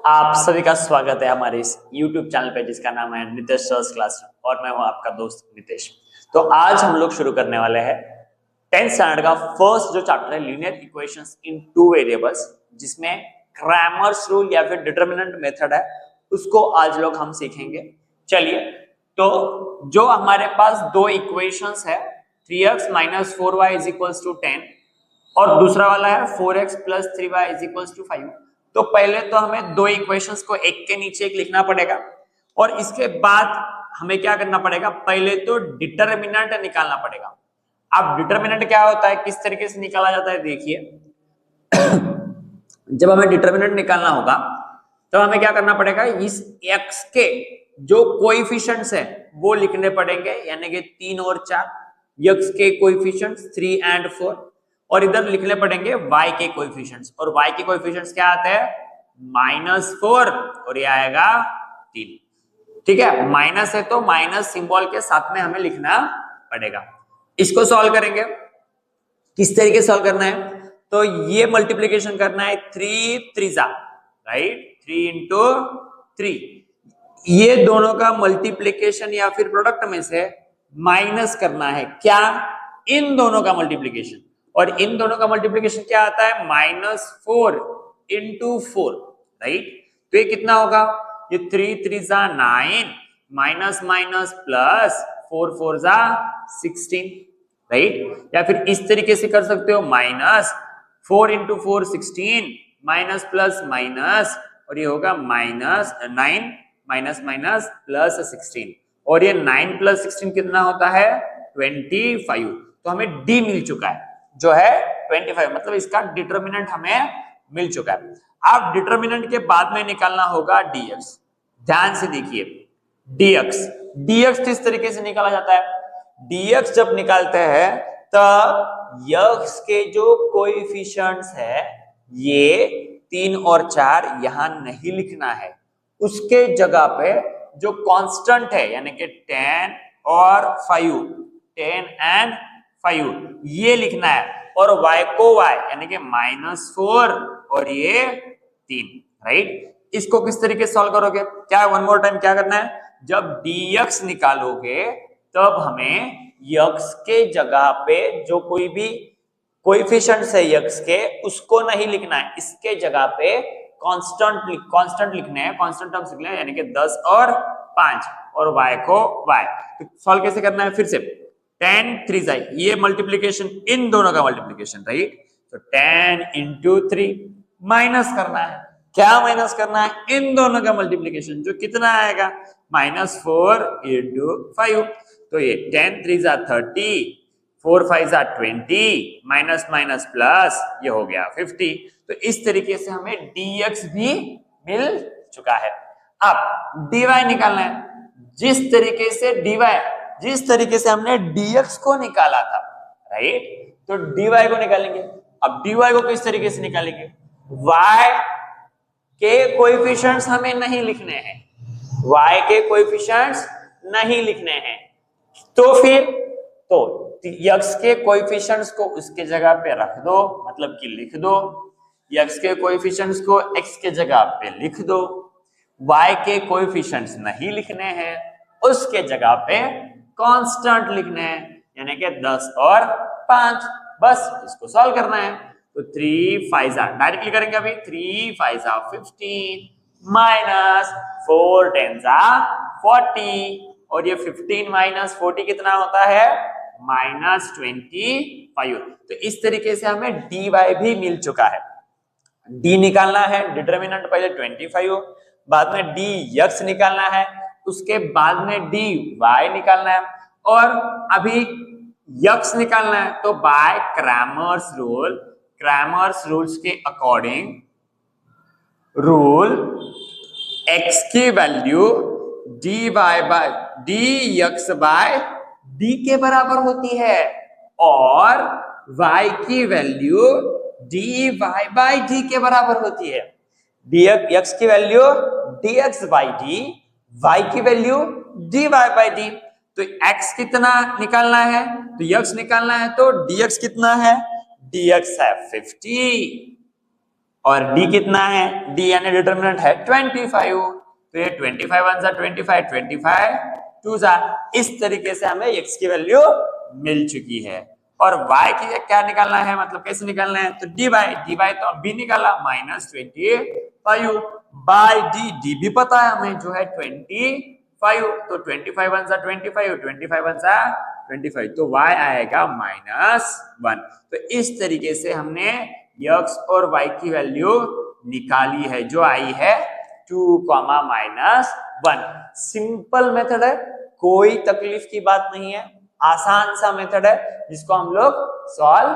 आप सभी का स्वागत है हमारे इस YouTube चैनल पे जिसका नाम है नितेश सर्स क्लास और मैं हूं आपका दोस्त नितेश। तो आज हम लोग शुरू करने वाले हैं 10th स्टैंडर्ड का फर्स्ट जो चैप्टर है लीनियर इक्वेशंस इन टू वेरिएबल्स, जिसमें क्रैमर्स रूल या फिर डिटरमिनेंट मेथड है, उसको आज लोग हम सीखेंगे। चलिए, तो जो हमारे पास दो इक्वेशंस है 3x minus 4y is equals to 10 और दूसरा वाला है 4x plus 3y is equals to 5। तो पहले तो हमें दो इक्वेशंस को एक के नीचे एक लिखना पड़ेगा और इसके बाद हमें क्या करना पड़ेगा, पहले तो डिटरमिनेंट निकालना पड़ेगा। अब डिटरमिनेंट क्या होता है, किस तरीके से निकाला जाता है, देखिए। जब हमें डिटरमिनेंट निकालना होगा तो हमें क्या करना पड़ेगा, इस x के जो कोएफिशिएंट्स है वो लिखने पड़ेंगे, यानी कि 3 और 4 x के कोएफिशिएंट्स 3 एंड 4, और इधर लिखने पड़ेंगे y के कोएफिशिएंट्स, और y के कोएफिशिएंट्स क्या आते हैं -4 और ये आएगा 3। ठीक है, माइनस है तो माइनस सिंबल के साथ में हमें लिखना पड़ेगा। इसको सॉल्व करेंगे, किस तरीके से सॉल्व करना है, तो ये मल्टीप्लिकेशन करना है 3 3 राइट, 3 इंटू 3, ये दोनों का मल्टीप्लिकेशन या फिर प्रोडक्ट में से माइनस करना है, क्या, इन दोनों का मल्टीप्लिकेशन, और इन दोनों का मल्टीप्लिकेशन क्या आता है -4 इंटू 4 राइट। तो ये कितना होगा, ये 3 3 9 माइनस माइनस प्लस 4 4 16 राइट। या फिर इस तरीके से कर सकते हो, -4 इंटू 4 16 माइनस प्लस माइनस, और ये होगा -9 माइनस माइनस प्लस 16, और ये 9 प्लस 16 कितना होता है 25। तो हमें डी मिल चुका है जो है 25, मतलब इसका डिटरमिनेंट हमें मिल चुका है। अब डिटरमिनेंट के बाद में निकालना होगा dx। ध्यान से देखिए, dx किस तरीके से निकाला जाता है, dx जब निकालते हैं तब x के जो कोएफिशिएंट्स है ये 3 और 4 यहां नहीं लिखना है, उसके जगह पे जो कांस्टेंट है यानी कि 10 और 5, 10 एंड 5 ये लिखना है, और y को y यानी कि -4 और ये 3 राइट। इसको किस तरीके से सॉल्व करोगे, क्या वन मोर टाइम क्या करना है, जब dx निकालोगे तब हमें x के जगह पे जो कोई भी कोएफिशिएंट्स है x के उसको नहीं लिखना है, इसके जगह पे कांस्टेंट लिखने हैं, कांस्टेंट टर्म्स लिखने हैं, यानी कि 10 और 5, और y को y। तो सॉल्व कैसे करना है, फिर से 10 3 ये मल्टीप्लिकेशन, इन दोनों का मल्टीप्लिकेशन राइट। तो 10 इंटू 3 माइनस करना है, क्या माइनस करना है, इन दोनों का मल्टीप्लिकेशन, जो कितना आएगा -4 इंटू 5। तो ये 10 3 30, 4 5 20, माइनस माइनस प्लस, ये हो गया 50। तो इस तरीके से हमें dx भी मिल चुका है। अब dy निकालना है, जिस तरीके से हमने dx को निकाला था राइट, तो dy को निकालेंगे। अब dy को किस तरीके से निकालेंगे, y के कोएफिशिएंट्स हमें नहीं लिखने हैं, y के कोएफिशिएंट्स नहीं लिखने हैं, तो फिर तो x के कोएफिशिएंट्स को उसके जगह पे रख दो, मतलब कि लिख दो, x के कोएफिशिएंट्स को x के जगह पे लिख दो, y के कोएफिशिएंट्स नहीं लिखने हैं, उसके जगह पे कांस्टेंट लिखने हैं, यानी कि 10 और 5, बस इसको सॉल्व करना है। तो 3 5 डायरेक्टली करेंगे, अभी 3 5 15 माइनस 4 10 40, और ये 15 माइनस 40 कितना होता है -25। तो इस तरीके से हमें dy भी मिल चुका है। d निकालना है, डिटरमिनेंट पहले 25, बाद में dx निकालना है, उसके बाद में dy निकालना है, और अभी x निकालना है। तो बाय क्रैमर्स रूल्स के अकॉर्डिंग रूल x की वैल्यू dx बाय d के बराबर होती है, और y की वैल्यू dy बाय d के बराबर होती है। x की value dx by d, y की वैल्यू dy बाय d। तो x कितना निकालना है, तो x निकालना है, तो dx कितना है, dx है 50 और डी कितना है, डी यानी डिटर्मिनेंट है 25, तो ये 25 वन जा 25, 25 टू जा, इस तरीके से हमें x की वैल्यू मिल चुकी है। और y की क्या निकालना है, मतलब कैसे निकालना है, तो dy तो अभी निकाला -25 बाय डी, डी भी पता है हमें जो है 25, तो 25 वन जा 25, 25 वन जा 25, तो y आएगा -1। तो इस तरीके से हमने x और y की वैल्यू निकाली है जो आई है 2,-1। सिंपल मेथड है, कोई तकलीफ की बात नहीं है, आसान सा मेथड है जिसको हम लोग सॉल्व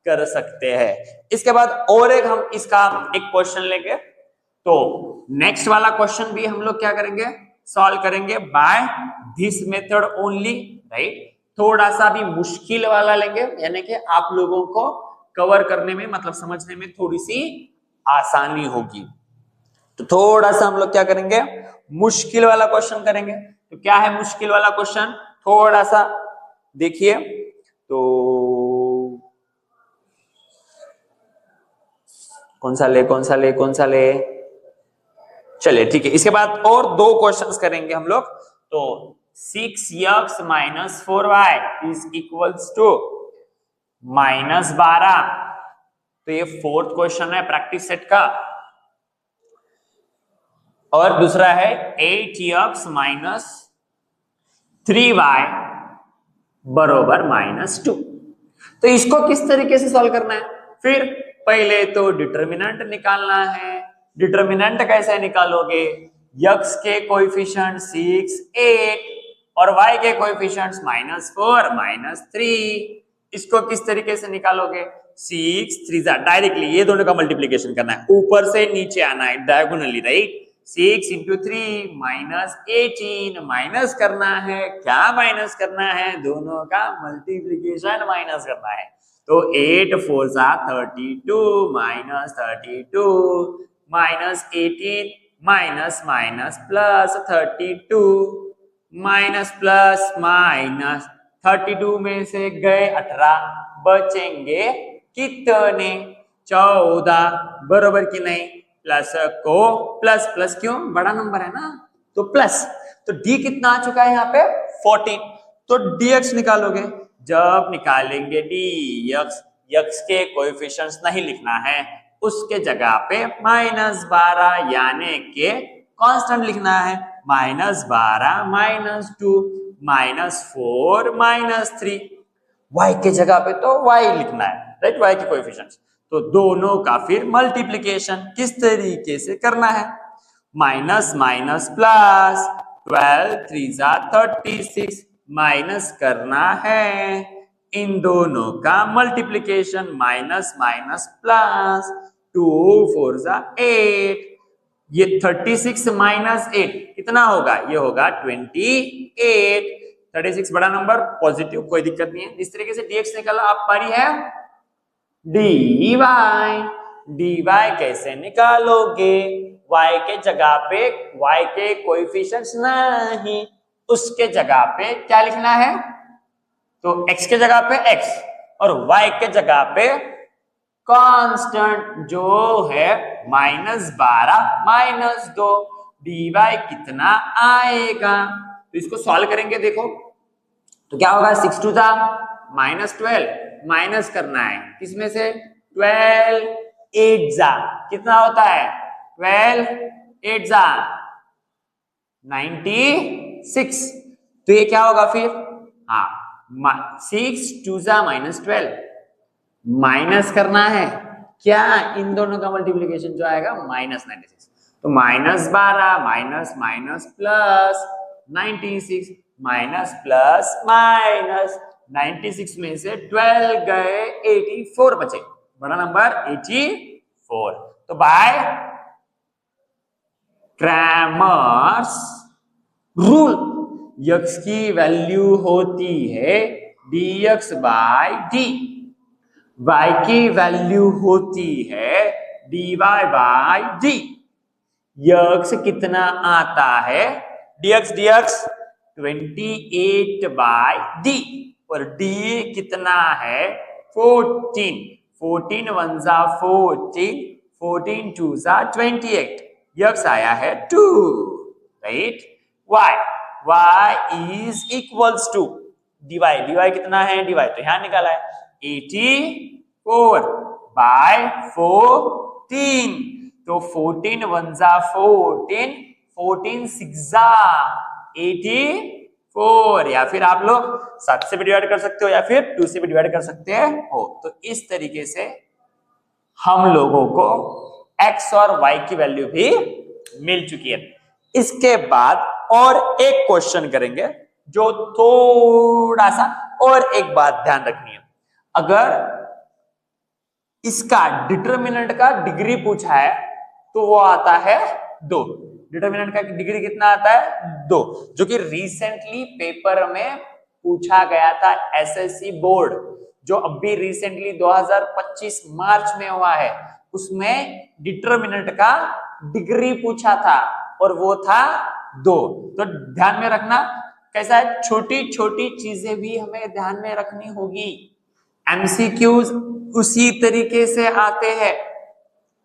कर सकते हैं। इसके बाद और एक हम इसका एक क्वेश्चन लेंगे, तो नेक्स्ट वाला क्वेश्चन भी हम लोग क्या करेंगे, सॉल्व करेंगे by this method only, right. थोड़ा सा भी मुश्किल वाला लेंगे, यानी कि आप लोगों को कवर करने में, मतलब समझने में थोड़ी सी आसानी होगी। तो थोड़ा सा हम लोग क्या करेंगे, मुश्किल वाला क्वेश्चन करेंगे। तो क्या है मुश्किल वाला क्वेश्चन, थोड़ा सा देखिए। तो कौन सा ले, चलिए ठीक है। इसके बाद और दो क्वेश्चंस करेंगे हम लोग। तो 6x - 4y is equals to -12, तो ये फोर्थ क्वेश्चन है प्रैक्टिस सेट का। और दूसरा है 8x - 3y बरोबर -2। तो इसको किस तरीके से सॉल्व करना है, फिर पहले तो डिटर्मिनेंट निकालना है। डिटर्मिनेंट कैसे निकालोगे, x के कोएफिशिएंट 6, 8 और y के कोएफिशिएंट्स -4, -3, इसको किस तरीके से निकालोगे, 6 3 जा, डायरेक्टली ये दोनों का मल्टीप्लिकेशन करना है, ऊपर से नीचे आना है डायगोनली, राइट। 6 × 3 -18 माइनस करना है, क्या माइनस करना है, दोनों का मल्टीप्लिकेशन माइनस करना है। तो 8 4 जा 32 -32 -18 minus minus plus 32 minus plus minus 32 में से गए 18, बचेंगे कितने, 14, बरोबर की नहीं। प्लस को प्लस प्लस क्यों, बड़ा नंबर है ना, तो प्लस। तो d कितना आ चुका है यहाँ पे 14, तो dx निकालोगे। जब निकालेंगे dx, x के कोएफिशिएंट्स नहीं लिखना है, उसके जगह पे -12 यानी के कांस्टेंट लिखना है, -12 -2 -4 -3, y के जगह पे तो y लिखना है, राइट, y के कोएफिशिएंट्स। तो दोनों का फिर मल्टीप्लिकेशन किस तरीके से करना है, माइनस माइनस प्लस, 12 3 जा 36 माइनस करना है, इन दोनों का मल्टीप्लिकेशन माइनस माइनस प्लस, 2 4 जा 8, ये 36 -8 कितना होगा, ये होगा 28। 36 बड़ा नंबर, पॉजिटिव, कोई दिक्कत नहीं है। इस तरीके से dx निकाला। आप पारी है dy कैसे निकालोगे, y के जगह पे y के कोएफिशिएंट्स नहीं, उसके जगह पे क्या लिखना है, तो x के जगह पे x और y के जगह पे कांस्टेंट जो है -12 -2, dy कितना आएगा। तो इसको सॉल्व करेंगे, देखो तो क्या होगा, 6 2 जा -12, माइनस करना है किसमें से, 12 8 जा कितना होता है, 12 8 जा 96, तो ये क्या होगा फिर, हाँ 6 2 जा -12, माइनस करना है क्या, इन दोनों का मल्टीप्लिकेशन जो आएगा -96, तो -12 minus minus plus 96 minus plus minus 96 में से 12 गए 84 बचे, बड़ा नंबर 84। तो बाय क्रैमर्स रूल x की वैल्यू होती है dx बाय डी, y की वैल्यू होती है dy बाय डी। x कितना आता है, dx 28 बाय डी, और d कितना है 14, 14 1 जा 14, 14 2 जा 28, यक्स आया है 2, right. y is equals to dy, कितना है dy तो यहां निकाला है 84 बाय 14, तो 14 1 जा 14, 14 6 जा 84, या फिर आप लोग 7 से भी डिवाइड कर सकते हो या फिर 2 से भी डिवाइड कर सकते हो। तो इस तरीके से हम लोगों को x और y की वैल्यू भी मिल चुकी है। इसके बाद और एक क्वेश्चन करेंगे जो थोड़ा सा और एक बात ध्यान रखनी है। अगर इसका डिटरमिनेंट का डिग्री पूछा है तो वो आता है 2। डिटरमिनेंट का डिग्री कितना आता है 2, जो कि रिसेंटली पेपर में पूछा गया था एसएससी बोर्ड, जो अभी रिसेंटली 2025 मार्च में हुआ है, उसमें डिटरमिनेंट का डिग्री पूछा था और वो था 2। तो ध्यान में रखना कैसा है, छोटी छोटी चीजें भी हमें ध्यान में रखनी होगी। एमसीक्यूज उसी तरीके से आते हैं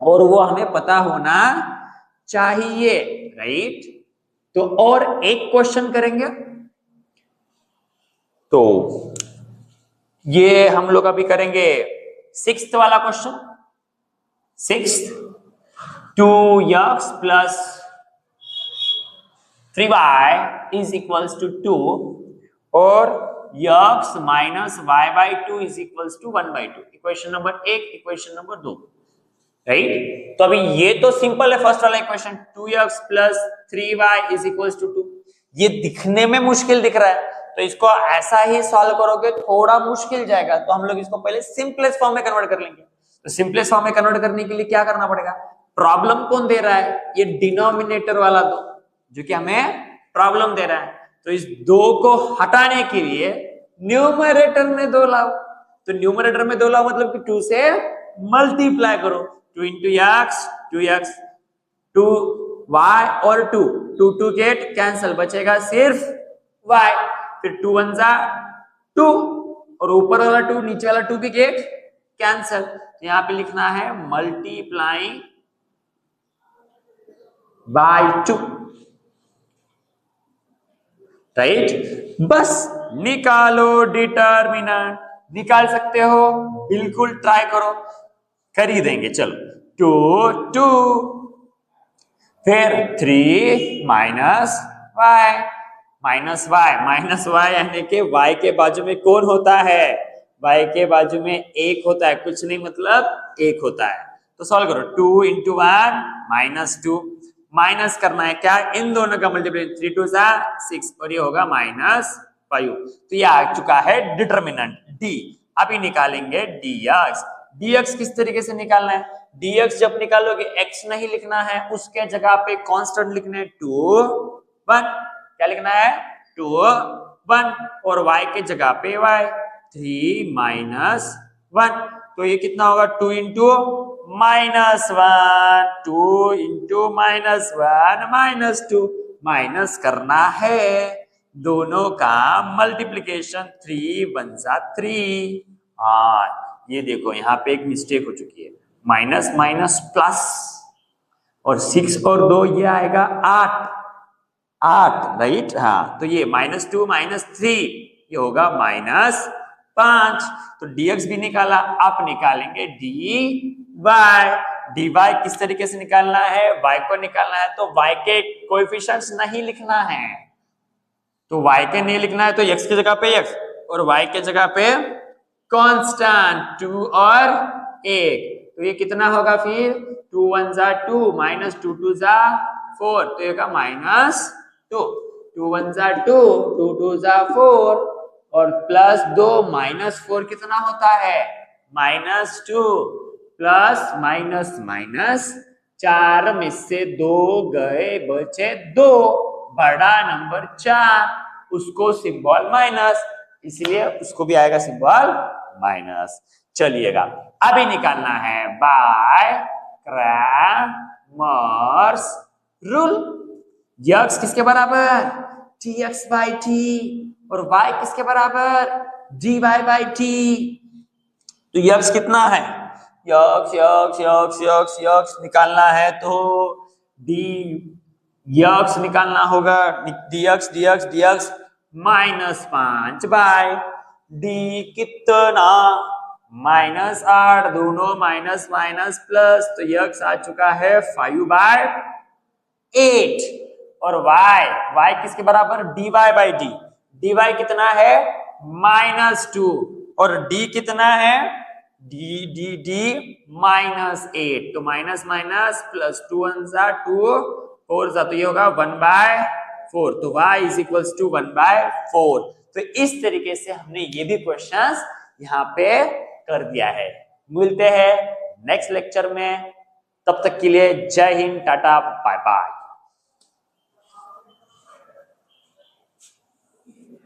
और वो हमें पता होना चाहिए, राइट। तो और एक क्वेश्चन करेंगे, तो ये हम लोग अभी करेंगे 6th वाला question. 6th 2x plus 3y is equals to 2 और x minus y by 2 is equals to 1/2। Equation number 1, equation number 2, right. तो अभी ये तो सिंपल है, फर्स्ट वाला equation 2x plus 3y is equals to 2। ये दिखने में मुश्किल दिख रहा है, तो इसको ऐसा ही सॉल्व करोगे थोड़ा मुश्किल जाएगा, तो हम लोग इसको पहले सिंपलेस्ट फॉर्म में कन्वर्ट कर लेंगे। तो सिंपलेस्ट फॉर्म में कन्वर्ट करने के लिए क्या करना पड़ेगा, प्रॉब्लम कौन दे रहा है, ये डिनोमिनेटर वाला 2 जो कि हमें प्रॉब्लम दे रहा है। तो इस 2 को हटाने के लिए न्यूमरेटर में 2 लाओ, तो न्यूमरेटर में 2 लाओ मतलब कि 2 से मल्टीप्लाई करो, 2 into x 2x 2y और 2 गेट कैंसल, बचेगा सिर्फ y, फिर 2 1 जा 2 और ऊपर वाला 2 नीचे वाला 2 भी गेट कैंसल। तो यहां पे लिखना है मल्टीप्लाइंग बाय 2, राइट। बस निकालो डिटरमिनेंट, निकाल सकते हो, बिल्कुल ट्राई करो, कर ही देंगे। चलो 2 2 फिर 3 माइनस y यानी कि y के बाजू में कौन होता है, y के बाजू में 1 होता है, कुछ नहीं मतलब 1 होता है। तो सॉल्व करो 2 into 1 -2, माइनस करना है क्या, इन दोनों का मल्टीप्लिकेशन 3 2 जा 6 और ये होगा -5। तो ये आ चुका है डिटरमिनेंट d। अभी निकालेंगे dx किस तरीके से निकालना है, dx जब निकालोगे x नहीं लिखना है, उसके जगह पे कांस्टेंट लिखना है 2 1, क्या लिखना है 2 1 और y के जगह पे y 3 -1, तो ये कितना होगा 2 into -1 2 into -1 -2, माइनस करना है दोनों का मल्टीप्लिकेशन 3 1 जा 3। हाँ ये देखो यहाँ पे एक मिस्टेक हो चुकी है, माइनस माइनस प्लस और 6 और 2 ये आएगा 8, राइट। हाँ तो ये -2 -3 ये होगा -5। तो dx भी निकाला, आप निकालेंगे dy किस तरीके से निकालना है, y को निकालना है तो y के कोएफिशिएंट्स नहीं लिखना है, तो y के नहीं लिखना है तो x की जगह पे x और y के जगह पे कांस्टेंट 2 और 1, तो ये कितना होगा फिर 2 1 जा 2 -2 2 जा 4, तो ये होगा -2 2 1 जा 2 2 2 जा 4 और +2 -4 कितना होता है -2 प्लस माइनस 4 में से 2 गए बचे 2, बड़ा नंबर 4, उसको सिंबल माइनस, इसलिए उसको भी आएगा सिंबल माइनस। चलिएगा अभी निकालना है बाय क्रैमर्स रूल, x किसके बराबर dx बाई t और y किसके बराबर dy बाई t। तो x कितना है x x x x x निकालना है तो डी यक्स निकालना होगा, dx dx dx -5 by D कितना -8, दोनों माइनस माइनस प्लस, तो यक्स आ चुका है 5/8 और y किसके बराबर dy बाई डी, dy कितना है -2 और d कितना है डी -8, तो माइनस माइनस प्लस 2 1 2 4 तो ये होगा 1/4, तो y इज इक्वल्स टू 1/4। तो इस तरीके से हमने ये भी क्वेश्चंस यहाँ पे कर दिया है। मिलते हैं नेक्स्ट लेक्चर में, तब तक के लिए जय हिंद, टाटा, बाय बाय।